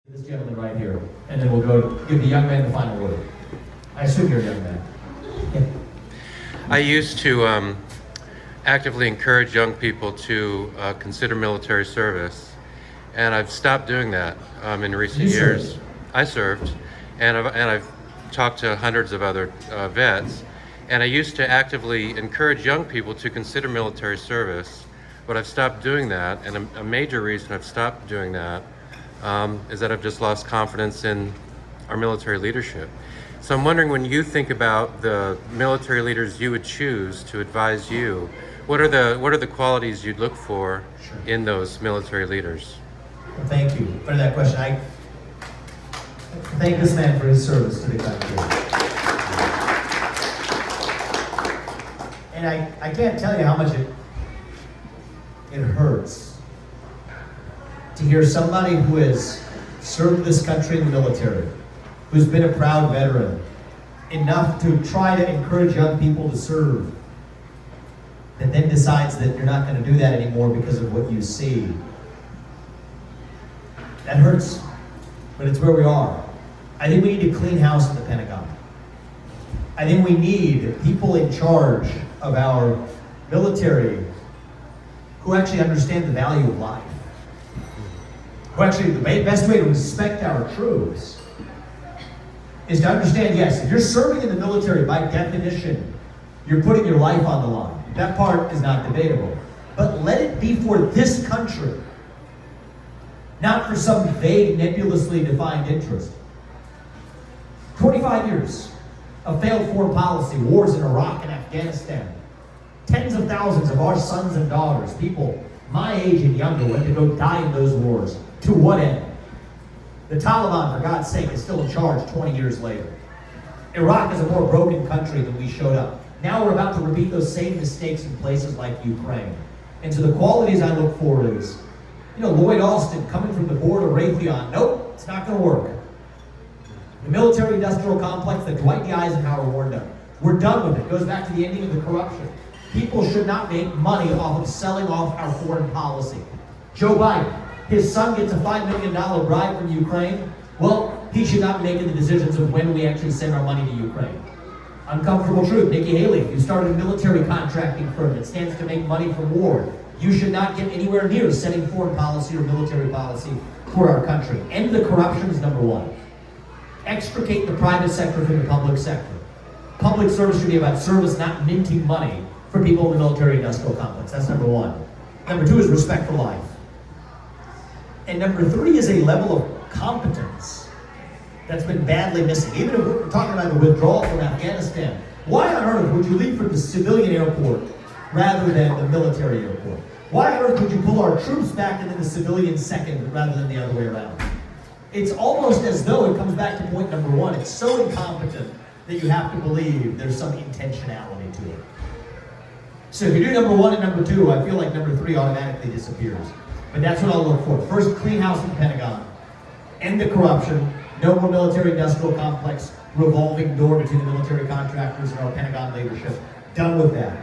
This gentleman right here, and then we'll go give the young man the final word. I assume you're a young man. Yeah. I used to actively encourage young people to consider military service, and I've stopped doing that in recent years. Served. I served, and I've talked to hundreds of other vets, and I used to actively encourage young people to consider military service, but I've stopped doing that, and a major reason I've stopped doing that is that I've just lost confidence in our military leadership. So I'm wondering, when you think about the military leaders you would choose to advise you, what are the qualities you'd look for in those military leaders? Well, thank you for that question. I thank this man for his service to the country. And I can't tell you how much it hurts to hear somebody who has served this country in the military, who's been a proud veteran, enough to try to encourage young people to serve, that then decides that you're not going to do that anymore because of what you see. That hurts, but it's where we are. I think we need to clean house in the Pentagon. I think we need people in charge of our military who actually understand the value of life. Who actually, the best way to respect our troops is to understand, yes, if you're serving in the military, by definition, you're putting your life on the line. That part is not debatable. But let it be for this country, not for some vague, nebulously defined interest. 25 years of failed foreign policy, wars in Iraq and Afghanistan. Tens of thousands of our sons and daughters, people my age and younger, went to go die in those wars. To what end? The Taliban, for God's sake, is still in charge 20 years later. Iraq is a more broken country than we showed up. Now we're about to repeat those same mistakes in places like Ukraine. And so the qualities I look for is, Lloyd Austin coming from the board of Raytheon. Nope, it's not going to work. The military-industrial complex that Dwight D. Eisenhower warned of. We're done with it. It goes back to the ending of the corruption. People should not make money off of selling off our foreign policy. Joe Biden, his son gets a $5 million bribe from Ukraine. Well, he should not be making the decisions of when we actually send our money to Ukraine. Uncomfortable truth. Nikki Haley, you started a military contracting firm that stands to make money from war. You should not get anywhere near setting foreign policy or military policy for our country. End the corruption is number one. Extricate the private sector from the public sector. Public service should be about service, not minting money for people in the military-industrial complex. That's number one. Number two is respect for life. And number three is a level of competence that's been badly missing. Even if we're talking about the withdrawal from Afghanistan, why on earth would you leave for the civilian airport rather than the military airport? Why on earth would you pull our troops back into the civilian second rather than the other way around? It's almost as though it comes back to point number one. It's so incompetent that you have to believe there's some intentionality to it. So if you do number one and number two, I feel like number three automatically disappears. But that's what I'll look for. First, clean house in the Pentagon. End the corruption. No more military-industrial complex revolving door between the military contractors and our Pentagon leadership. Done with that.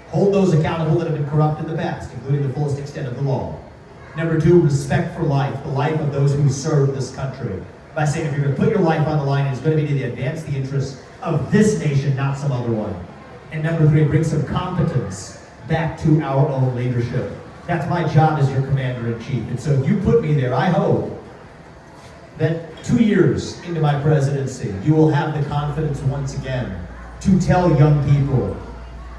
Hold those accountable that have been corrupt in the past, including the fullest extent of the law. Number two, respect for life, the life of those who serve this country. By saying if you're going to put your life on the line, it's going to be to advance the interests of this nation, not some other one. And number three, bring some competence back to our own leadership. That's my job as your commander-in-chief. And so if you put me there, I hope that 2 years into my presidency, you will have the confidence once again to tell young people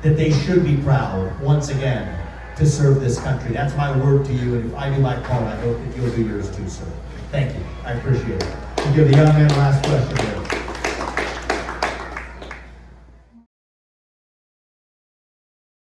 that they should be proud once again to serve this country. That's my word to you, and if I do my part, I hope that you'll do yours too, sir. Thank you. I appreciate it. We'll give the young man the last question.